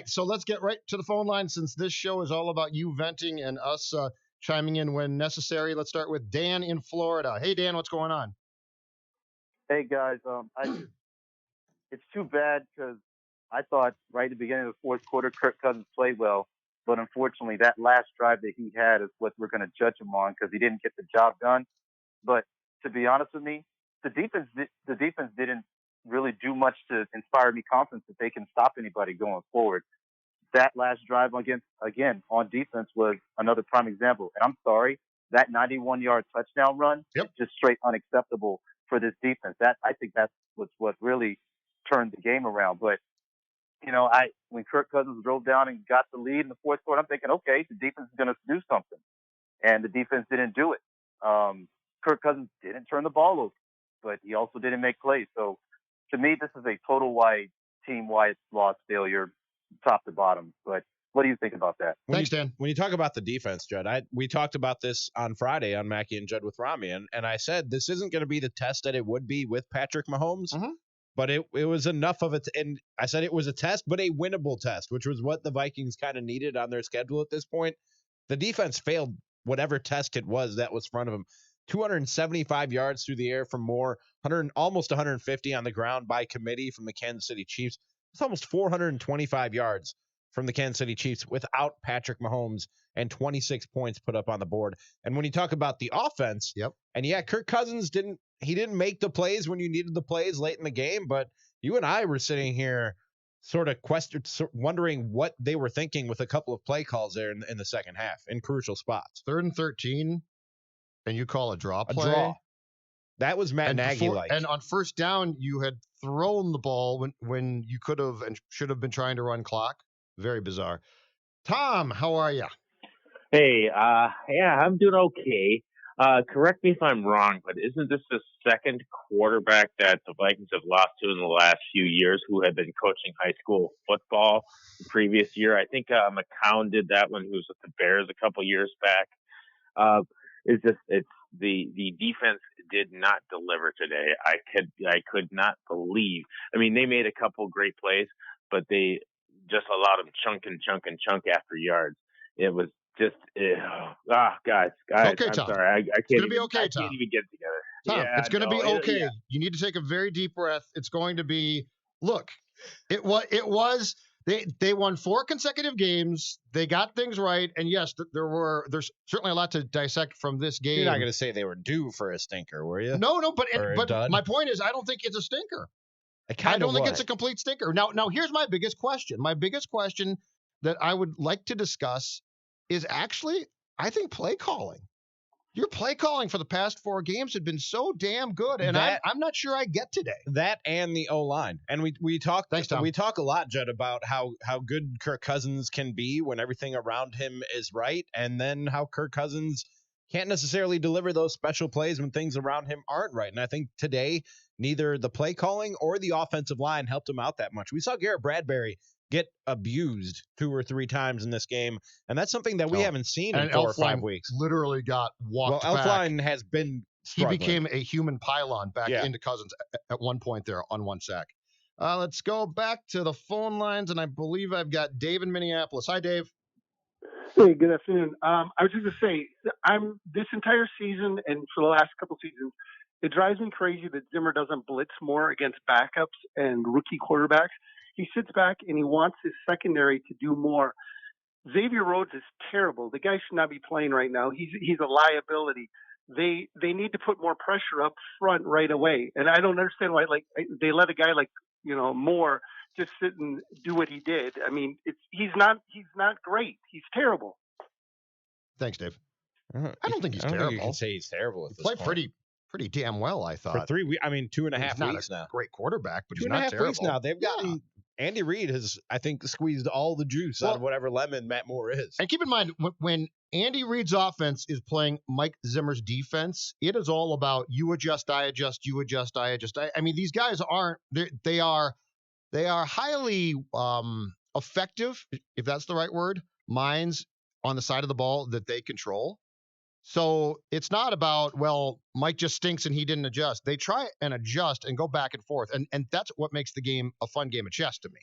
right, so let's get right to the phone line since this show is all about you venting and us chiming in when necessary. Let's start with Dan in Florida. Hey, Dan, what's going on? Hey guys, it's too bad because I thought right at the beginning of the fourth quarter, Kirk Cousins played well, but unfortunately, that last drive that he had is what we're going to judge him on because he didn't get the job done. But to be honest with me, the defense didn't really do much to inspire me confidence that they can stop anybody going forward. That last drive again on defense was another prime example. And I'm sorry, that 91-yard touchdown run is just straight unacceptable for this defense. That I think that's what really turned the game around. But when Kirk Cousins drove down and got the lead in the fourth quarter, I'm thinking, okay, the defense is going to do something, and the defense didn't do it. Kirk Cousins didn't turn the ball over, but he also didn't make plays. So to me, this is a team-wide loss failure, top to bottom. But what do you think about that? Thanks, Dan. When you talk about the defense, Judd, we talked about this on Friday on Mackey and Judd with Ramie, and I said this isn't going to be the test that it would be with Patrick Mahomes, but it was enough of it. And I said it was a test, but a winnable test, which was what the Vikings kind of needed on their schedule at this point. The defense failed whatever test it was that was in front of them. 275 yards through the air from Moore, almost 150 on the ground by committee from the Kansas City Chiefs. It's almost 425 yards from the Kansas City Chiefs without Patrick Mahomes and 26 points put up on the board. And when you talk about the offense, and Kirk Cousins didn't make the plays when you needed the plays late in the game, but you and I were sitting here sort of wondering what they were thinking with a couple of play calls there in the second half in crucial spots. 3rd and 13, and you call a draw play? A draw. That was Matt Nagy-like. And on first down, you had thrown the ball when you could have and should have been trying to run clock. Very bizarre. Tom, how are you? Hey, I'm doing okay. Correct me if I'm wrong, but isn't this the second quarterback that the Vikings have lost to in the last few years who had been coaching high school football the previous year? I think McCown did that when he was with the Bears a couple years back. It's the defense did not deliver today. I could not believe. I mean, they made a couple great plays, but they just allowed them chunk after yards. It was just guys. Okay, I'm Tom. sorry. I can't. It's gonna be okay, Tom. I can't even get together. Tom, it's going to be okay. Yeah. You need to take a very deep breath. It's going to be. Look, it was. They won 4 consecutive games. They got things right, and yes, there's certainly a lot to dissect from this game. You're not going to say they were due for a stinker, were you? No, but my point is, I don't think it's a stinker. I don't think it's a complete stinker. Now, here's my biggest question. My biggest question that I would like to discuss is actually, I think, play calling. Your play calling for the past 4 games had been so damn good, and I'm not sure I get today. That and the O-line. And we talk. Thanks, Tom. We talk a lot, Judd, about how good Kirk Cousins can be when everything around him is right, and then how Kirk Cousins can't necessarily deliver those special plays when things around him aren't right. And I think today, neither the play calling or the offensive line helped him out that much. We saw Garrett Bradbury get abused 2 or 3 times in this game, and that's something that we haven't seen in 4 or 5 weeks. Literally got walked back. Elflein has been struggling. He became a human pylon back into Cousins at one point there on 1 sack. Let's go back to the phone lines, and I believe I've got Dave in Minneapolis. Hi, Dave. Hey, good afternoon. I was just going to say, this entire season and for the last couple seasons, it drives me crazy that Zimmer doesn't blitz more against backups and rookie quarterbacks. He sits back and he wants his secondary to do more. Xavier Rhodes is terrible. The guy should not be playing right now. He's a liability. They need to put more pressure up front right away. And I don't understand why they let a guy like Moore just sit and do what he did. I mean, he's not great. He's terrible. Thanks, Dave. I don't think he's terrible. You can say he's terrible. He played pretty damn well, I thought. For 3 weeks, 2.5 weeks now. Great quarterback, but he's not terrible. 2.5 weeks now. They've gotten Andy Reid has, I think, squeezed all the juice out of whatever lemon Matt Moore is. And keep in mind, when Andy Reid's offense is playing Mike Zimmer's defense, it is all about you adjust, I adjust, you adjust, I adjust. I mean, these guys they are highly effective, if that's the right word, minds on the side of the ball that they control. So it's not about, well, Mike just stinks and he didn't adjust. They try and adjust and go back and forth. And that's what makes the game a fun game of chess to me.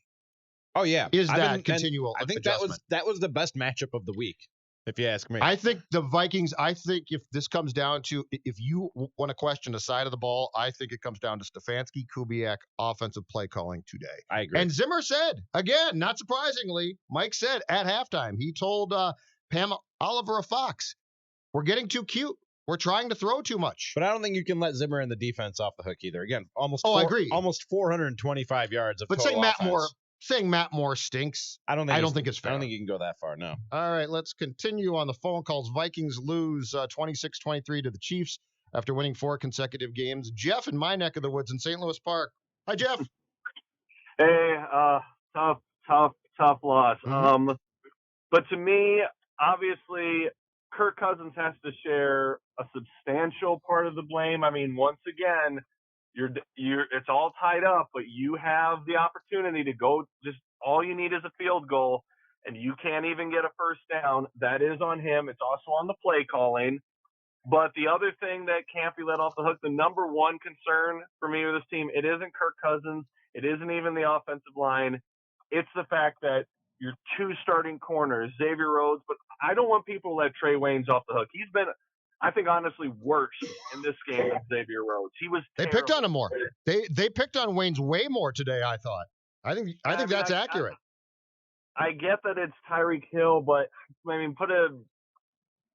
Oh yeah, is that continual I think adjustment. that was the best matchup of the week, if you ask me. I think the Vikings. I think if this comes down to, if you want to question the side of the ball, I think it comes down to Stefanski, Kubiak, offensive play calling today. I agree. And Zimmer said again, not surprisingly, Mike said at halftime, he told Pam Oliver of Fox, "We're getting too cute. We're trying to throw too much." But I don't think you can let Zimmer and the defense off the hook either. Again, I agree. Almost 425 yards of but total offense. Saying Matt Moore stinks. I don't think it's fair. I don't think you can go that far. No. All right, let's continue on the phone calls. Vikings lose 26-23 to the Chiefs after winning 4 consecutive games. Jeff in my neck of the woods in St. Louis Park. Hi, Jeff. Hey, tough loss. Mm-hmm. But to me, obviously, Kirk Cousins has to share a substantial part of the blame. I mean, once again, it's all tied up, but you have the opportunity to go. Just all you need is a field goal, and you can't even get a first down. That is on him. It's also on the play calling. But the other thing that can't be let off the hook, the number one concern for me with this team, it isn't Kirk Cousins. It isn't even the offensive line. It's the fact that your 2 starting corners, Xavier Rhodes, but I don't want people to let Trey Waynes off the hook. He's been, I think, honestly, worse in this game than Xavier Rhodes. He was terrible. They picked on him more. They picked on Waynes way more today, I thought. I think that's accurate. I get that it's Tyreek Hill, but I mean,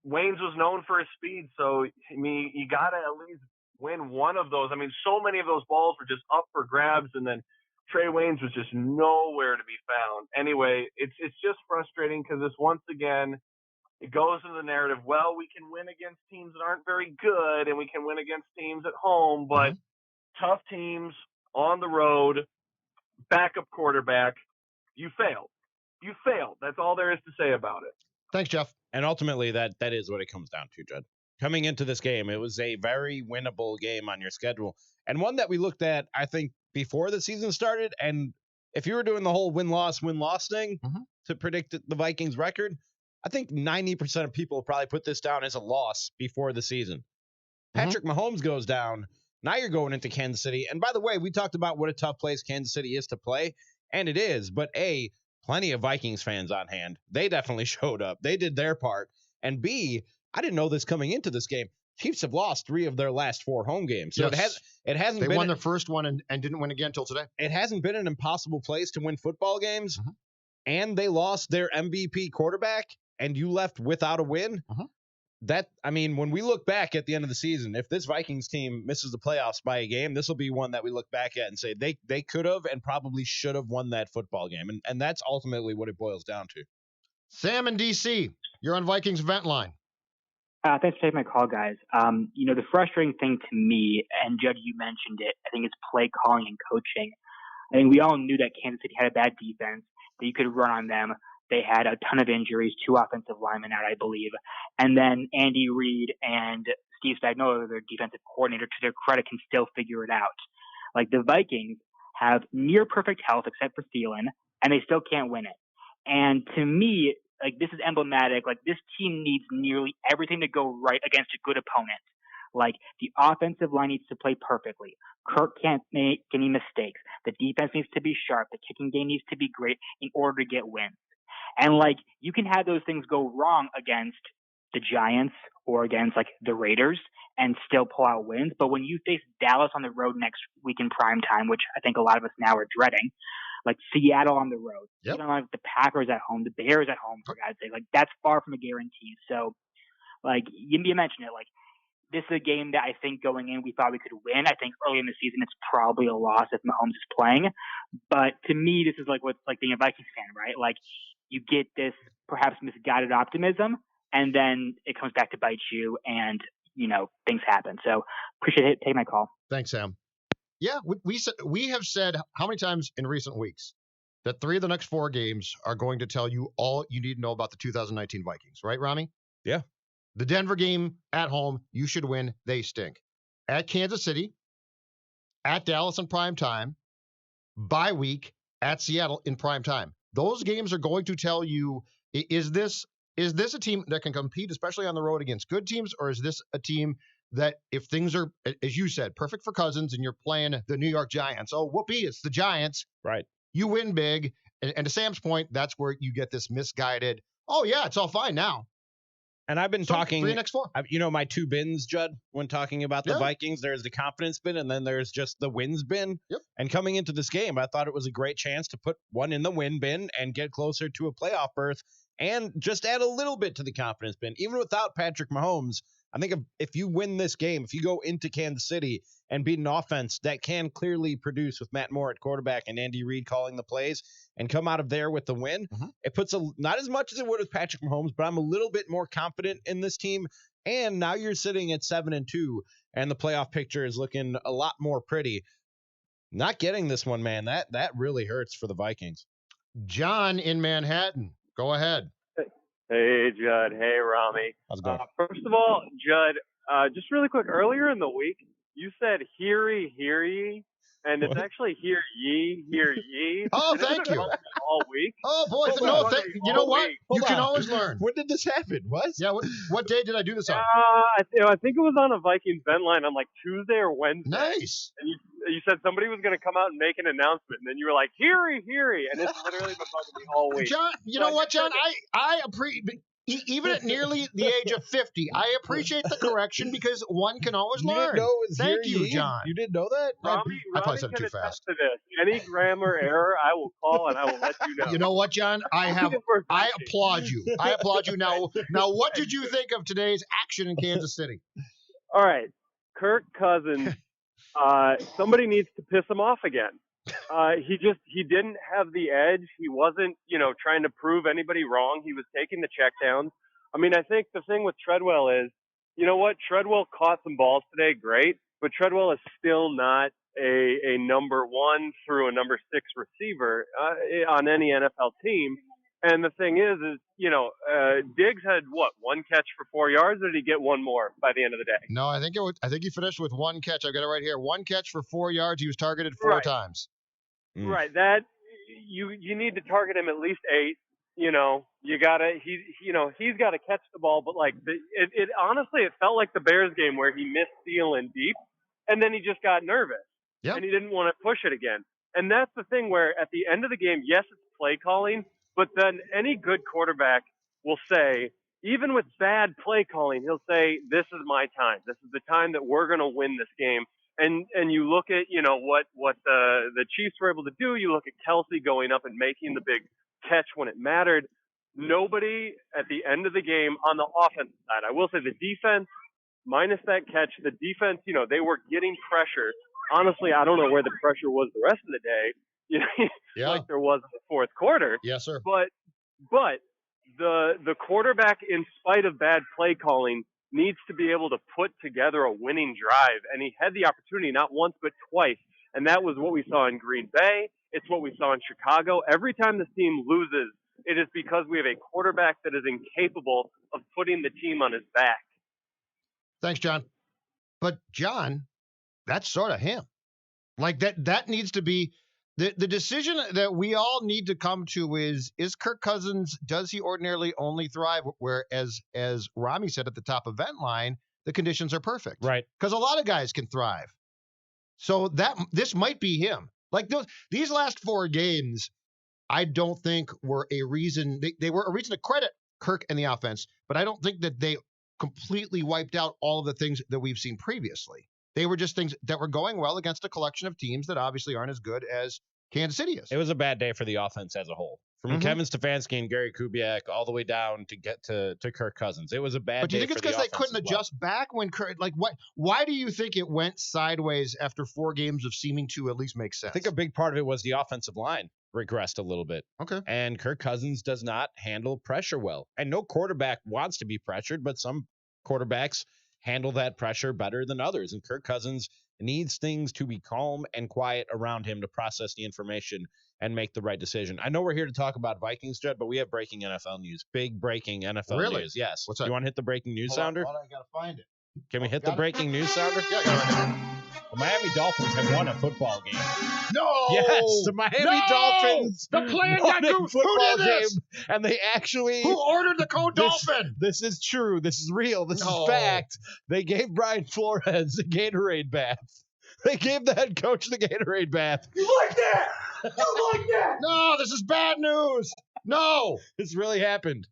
Waynes was known for his speed, so I mean, you got to at least win one of those. I mean, so many of those balls were just up for grabs, and then Trey Waynes was just nowhere to be found. Anyway, it's just frustrating because this, once again, it goes into the narrative, well, we can win against teams that aren't very good, and we can win against teams at home, but tough teams on the road, backup quarterback, you failed. You failed. That's all there is to say about it. Thanks, Jeff. And ultimately, that is what it comes down to, Judd. Coming into this game, it was a very winnable game on your schedule, and one that we looked at, I think, before the season started. And if you were doing the whole win-loss thing to predict the Vikings record, I think 90% of people probably put this down as a loss before the season. Patrick Mahomes goes down. Now you're going into Kansas City. And by the way, we talked about what a tough place Kansas City is to play, and it is. But A, plenty of Vikings fans on hand. They definitely showed up. They did their part. And B, I didn't know this coming into this game. Chiefs have lost 3 of their last 4 home games. So it hasn't been. They won their first one and didn't win again until today. It hasn't been an impossible place to win football games. And they lost their MVP quarterback, and you left without a win. That, I mean, when we look back at the end of the season, if this Vikings team misses the playoffs by a game, this will be one that we look back at and say they could have and probably should have won that football game. And that's ultimately what it boils down to. Sam in D.C., you're on Vikings Vent Line. Thanks for taking my call, guys. The frustrating thing to me, and Judd, you mentioned it, I think it's play calling and coaching. I think we all knew that Kansas City had a bad defense, that you could run on them. They had a ton of injuries, 2 offensive linemen out, I believe. And then Andy Reid and Steve Spagnuolo, their defensive coordinator, to their credit, can still figure it out. Like, the Vikings have near perfect health except for Thielen, and they still can't win it. And to me, like, this is emblematic. Like, this team needs nearly everything to go right against a good opponent. Like, the offensive line needs to play perfectly. Kirk can't make any mistakes. The defense needs to be sharp. The kicking game needs to be great in order to get wins. And, like, you can have those things go wrong against the Giants or against, like, the Raiders and still pull out wins. But when you face Dallas on the road next week in prime time, which I think a lot of us now are dreading, like Seattle on the road, even like the Packers at home, the Bears at home, for God's sake, like, that's far from a guarantee. So, like, you mentioned it, like, this is a game that I think going in we thought we could win. I think early in the season it's probably a loss if Mahomes is playing. But to me, this is like what's like being a Vikings fan, right? Like, you get this perhaps misguided optimism, and then it comes back to bite you, and, things happen. So appreciate it. Take my call. Thanks, Sam. Yeah, we have said how many times in recent weeks that 3 of the next 4 games are going to tell you all you need to know about the 2019 Vikings, right, Ramie? Yeah. The Denver game at home, you should win. They stink. At Kansas City, at Dallas in prime time, bye week, at Seattle in prime time. Those games are going to tell you, is this a team that can compete, especially on the road against good teams, or is this a team that if things are, as you said, perfect for Cousins and you're playing the New York Giants, oh, whoopee, it's the Giants. Right. You win big, And to Sam's point, that's where you get this misguided, oh, yeah, it's all fine now. And I've been talking, 3 next 4. My 2 bins, Judd, when talking about the Vikings, there's the confidence bin and then there's just the wins bin. Yep. And coming into this game, I thought it was a great chance to put one in the win bin and get closer to a playoff berth and just add a little bit to the confidence bin. Even without Patrick Mahomes, I think if you win this game, if you go into Kansas City and beat an offense that can clearly produce with Matt Moore at quarterback and Andy Reid calling the plays and come out of there with the win, it puts not as much as it would with Patrick Mahomes, but I'm a little bit more confident in this team. And now you're sitting at 7-2, and the playoff picture is looking a lot more pretty. Not getting this one, man, that really hurts for the Vikings. John in Manhattan, go ahead. Hey, Judd. Hey, Ramie. How's it going? First of all, Judd, just really quick, earlier in the week, you said hear ye, and it's actually hear ye. Oh, thank you. All week. Oh, boy. You know what? You can always learn. When did this happen? What? Yeah, what day did I do this on? I think it was on a Vikings Vent Line on like Tuesday or Wednesday. Nice. And you said somebody was going to come out and make an announcement, and then you were like, hear ye, and it's literally been bugging me all week. John, you know what, John? I appreciate, even at nearly the age of 50, I appreciate the correction because one can always learn. Didn't know it was Thank you, John. You didn't know that? Ramie I probably said it too fast. To this. Any grammar error, I will call and I will let you know. You know what, John? I applaud you. I applaud you. Now, what did you think of today's action in Kansas City? All right, Kirk Cousins. Somebody needs to piss him off again. He didn't have the edge. He wasn't, trying to prove anybody wrong. He was taking the checkdowns. I mean, I think the thing with Treadwell is, you know what? Treadwell caught some balls today, great, but Treadwell is still not a number 1 through a number 6 receiver on any NFL team. And the thing is, Diggs had one catch for 4 yards, or did he get one more by the end of the day? No, I think he finished with 1 catch. I've got it right here. 1 catch for 4 yards. He was targeted 4 times. Right. That you need to target him at least 8. He's got to catch the ball, but it honestly, it felt like the Bears game where he missed Thielen deep, and then he just got nervous, and he didn't want to push it again. And that's the thing where at the end of the game, yes, it's play calling, but then any good quarterback will say, even with bad play calling, he'll say, this is my time. This is the time that we're going to win this game. And you look at, what the Chiefs were able to do. You look at Kelsey going up and making the big catch when it mattered. Nobody at the end of the game on the offensive side, I will say the defense, minus that catch, the defense, they were getting pressure. Honestly, I don't know where the pressure was the rest of the day, like there was in the fourth quarter. Yes, sir. But the quarterback, in spite of bad play calling, needs to be able to put together a winning drive. And he had the opportunity not once but twice. And that was what we saw in Green Bay. It's what we saw in Chicago. Every time this team loses, it is because we have a quarterback that is incapable of putting the team on his back. Thanks, John. But, John, that's sort of him. Like, that needs to be the decision that we all need to come to is Kirk Cousins, does he ordinarily only thrive where, as Ramie said at the top of Vent Line, the conditions are perfect. Right. Because a lot of guys can thrive. So this might be him. Like these last 4 games, I don't think were a reason. They were a reason to credit Kirk and the offense, but I don't think that they completely wiped out all of the things that we've seen previously. They were just things that were going well against a collection of teams that obviously aren't as good as Kansas City is. It was a bad day for the offense as a whole. From Kevin Stefanski and Gary Kubiak all the way down to get to Kirk Cousins. It was a bad day. But do you think it's because they couldn't adjust back when Kirk, why do you think it went sideways after 4 games of seeming to at least make sense? I think a big part of it was the offensive line regressed a little bit. Okay. And Kirk Cousins does not handle pressure well. And no quarterback wants to be pressured, but some quarterbacks handle that pressure better than others. And Kirk Cousins needs things to be calm and quiet around him to process the information and make the right decision. I know we're here to talk about Vikings, Judd, but we have breaking NFL news. Big breaking NFL news. Yes. What's that? You want to hit the breaking news sounder? Hold on, I got to find it. Can we hit the breaking news sounder? Yeah, I got it. The Miami Dolphins have won a football game. No! Yes, the Miami Dolphins the plan won got a football who did this? game, and they actually... Who ordered the code Dolphin? This is true. This is real. This is fact. They gave Brian Flores a Gatorade bath. They gave the head coach the Gatorade bath. You like that? You like that? No, this is bad news. No. This really happened.